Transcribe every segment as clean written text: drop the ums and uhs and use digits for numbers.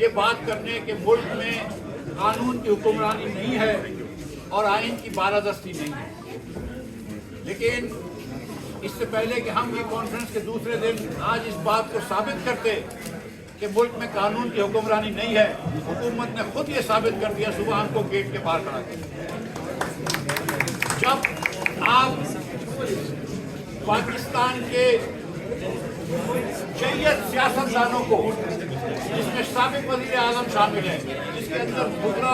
یہ بات کرنے کہ ملک میں قانون کی حکمرانی نہیں ہے اور آئین کی بالادستی نہیں ہے، لیکن اس سے پہلے کہ ہم یہ کانفرنس کے دوسرے دن آج اس بات کو ثابت کرتے کہ ملک میں قانون کی حکمرانی نہیں ہے، حکومت نے خود یہ ثابت کر دیا صبح ہم کو گیٹ کے باہر کھڑا کر۔ جب آپ پاکستان کے جید سیاستدانوں کو، جس میں سابق وزیر اعظم شامل ہے، جس کے اندر گزرا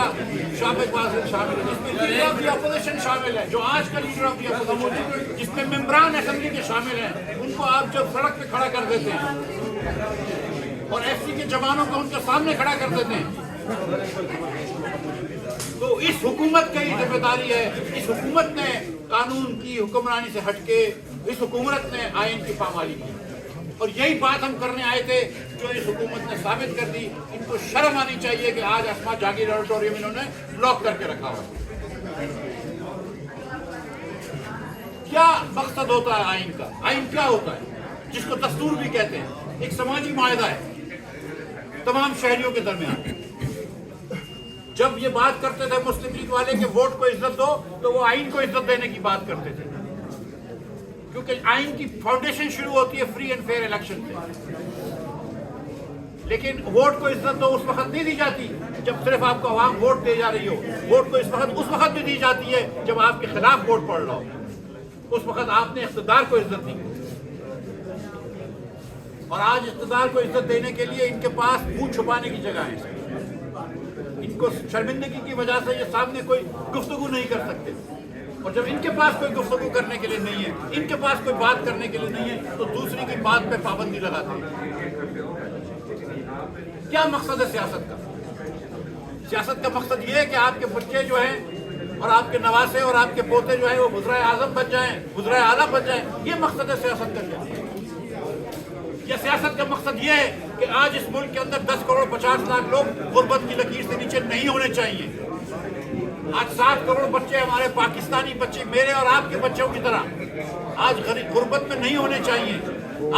سابق وزیر شامل ہے، جس میں لیڈر آف دی اپوزیشن شامل ہے، جو آج کا لیڈر آف دی اپوزیشن ہے، جس میں ممبران اسمبلی کے شامل ہیں، ان کو آپ جب سڑک پہ کھڑا کر دیتے ہیں اور ایف سی کے جوانوں کو ان کے سامنے کھڑا کر دیتے ہیں، تو اس حکومت کی ذمہ داری ہے۔ اس حکومت نے قانون کی حکمرانی سے ہٹ کے اس حکومت نے آئین کی پامالی کی، اور یہی بات ہم کرنے آئے تھے جو اس حکومت نے ثابت کر دی۔ ان کو شرم آنی چاہیے کہ آج اسما جاگیر آڈیٹوریم انہوں نے بلاک کر کے رکھا ہوا۔ کیا مقصد ہوتا ہے آئین کا؟ آئین کیا ہوتا ہے؟ جس کو دستور بھی کہتے ہیں، ایک سماجی معاہدہ ہے تمام شہریوں کے درمیان۔ جب یہ بات کرتے تھے مسلم لیگ والے کہ ووٹ کو عزت دو، تو وہ آئین کو عزت دینے کی بات کرتے تھے، کیونکہ آئین کی فاؤنڈیشن شروع ہوتی ہے فری اینڈ فیئر الیکشن سے۔ لیکن ووٹ کو عزت تو اس وقت نہیں دی جاتی جب صرف آپ کو عوام ووٹ دے جا رہی ہو، ووٹ کو اس وقت بھی دی جاتی ہے جب آپ کے خلاف ووٹ پڑ رہا ہو، اس وقت آپ نے اقتدار کو عزت دی۔ اور آج اقتدار کو عزت دینے کے لیے ان کے پاس منہ چھپانے کی جگہ ہے، ان کو شرمندگی کی وجہ سے یہ سامنے کوئی گفتگو نہیں کر سکتے، اور جب ان کے پاس کوئی گفتگو کرنے کے لیے نہیں ہے، ان کے پاس کوئی بات کرنے کے لیے نہیں ہے، تو دوسری کی بات پہ پابندی لگاتے ہیں۔ کیا مقصد ہے سیاست کا؟ سیاست کا مقصد یہ ہے کہ آپ کے بچے جو ہیں اور آپ کے نواسے اور آپ کے پوتے جو ہیں وہ وزرائے اعظم بن جائیں، وزرائے اعلیٰ بن جائیں۔ یہ مقصد ہے سیاست کا کیا؟ یہ سیاست کا مقصد یہ ہے کہ آج اس ملک کے اندر 10 کروڑ 50 لاکھ لوگ غربت کی لکیر سے نیچے نہیں ہونے چاہیے۔ آج 7 کروڑ بچے ہمارے پاکستانی بچے، میرے اور آپ کے بچوں کی طرح آج غربت میں نہیں ہونے چاہیے۔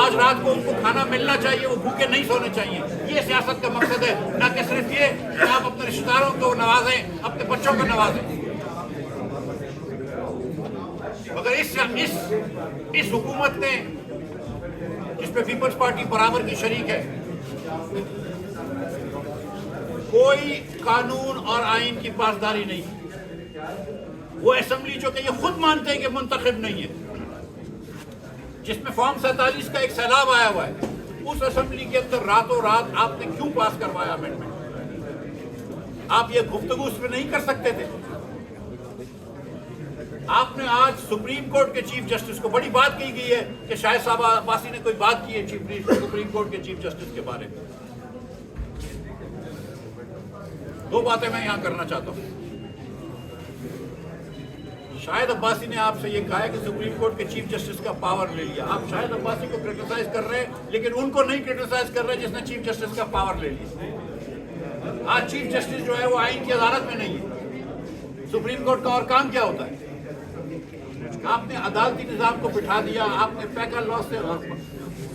آج رات کو ان کو کھانا ملنا چاہیے، وہ بھوکے نہیں سونے چاہیے۔ یہ سیاست کا مقصد ہے، نہ کہ صرف یہ کہ آپ اپنے رشتہ داروں کو نوازیں، اپنے بچوں کو نوازیں۔ مگر اس حکومت نے، جس پہ پیپلز پارٹی برابر کی شریک ہے، کوئی قانون اور آئین کی پاسداری نہیں۔ وہ اسمبلی جو کہ یہ خود مانتے ہیں کہ منتخب نہیں ہے، جس میں فارم 47 کا ایک سیلاب آیا ہوا ہے، اس اسمبلی کے اندر راتوں رات آپ نے کیوں پاس کروایا امینڈمنٹ؟ آپ یہ گفتگو اس میں نہیں کر سکتے تھے؟ آپ نے آج سپریم کورٹ کے چیف جسٹس کو، بڑی بات کہی گئی ہے کہ شاہد صاحب عباسی نے کوئی بات کی ہے سپریم کورٹ کے چیف جسٹس کے بارے میں۔ دو باتیں میں یہاں کرنا چاہتا ہوں۔ شاہد عباسی نے آپ سے یہ کہا ہے کہ سپریم کورٹ کے چیف جسٹس کا پاور لے لیا۔ آپ شاہد عباسی کو کرٹیسائز کر رہے ہیں، لیکن ان کو نہیں کرٹیسائز کر رہے جس نے چیف جسٹس کا پاور لے لیا۔ آج چیف جسٹس جو ہے وہ آئین کی عدالت میں نہیں ہے۔ سپریم کورٹ کا اور کام کیا ہوتا ہے؟ آپ نے عدالتی نظام کو بٹھا دیا، آپ نے پیکا لا سے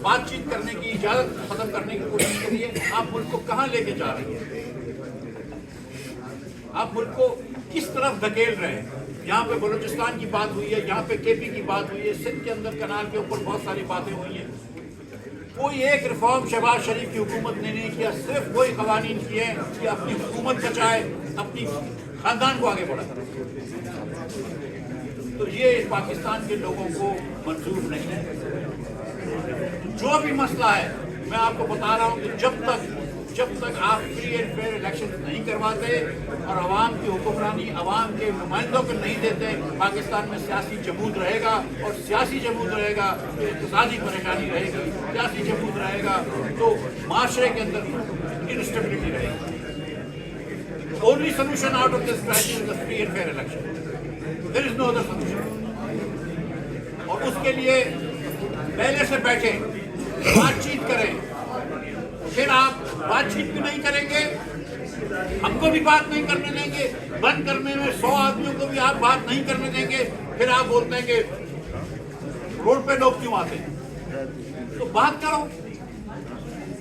بات چیت کرنے کی اجازت ختم کرنے کی کوشش کری ہے۔ آپ ملک کو کہاں لے کے جا رہے ہیں؟ آپ ملک کو کس طرف دھکیل رہے ہیں؟ یہاں پہ بلوچستان کی بات ہوئی ہے، یہاں پہ کے پی کی بات ہوئی ہے، سندھ کے اندر کنال کے اوپر بہت ساری باتیں ہوئی ہیں۔ کوئی ایک ریفارم شہباز شریف کی حکومت نے نہیں کیا، صرف وہی قوانین کیے ہیں کہ اپنی حکومت بچائے، اپنی خاندان کو آگے بڑھائے۔ تو یہ پاکستان کے لوگوں کو منظور نہیں ہے۔ جو بھی مسئلہ ہے، میں آپ کو بتا رہا ہوں کہ جب تک آپ فری اینڈ فیئر الیکشن نہیں کرواتے اور عوام کی حکمرانی عوام کے نمائندوں کو نہیں دیتے، پاکستان میں سیاسی جمود رہے گا، اور سیاسی جمود رہے گا تو اقتصادی پریشانی رہے گی، سیاسی جمود رہے گا تو معاشرے کے اندر انسٹیبلٹی رہے گی۔ Only solution out of this crisis is free and fair election. There is no other solution. اور اس کے لیے پہلے سے بیٹھے بات چیت کریں۔ پھر آپ بات چیت بھی نہیں کریں گے، ہم کو بھی بات نہیں کرنے دیں گے، بند کرنے میں 100 آدمیوں کو بھی آپ بات نہیں کرنے دیں گے، پھر آپ بولتے ہیں کہ روڈ پہ لوگ کیوں آتے ہیں؟ تو بات کرو،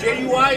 JUI,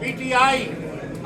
PTI,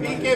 PK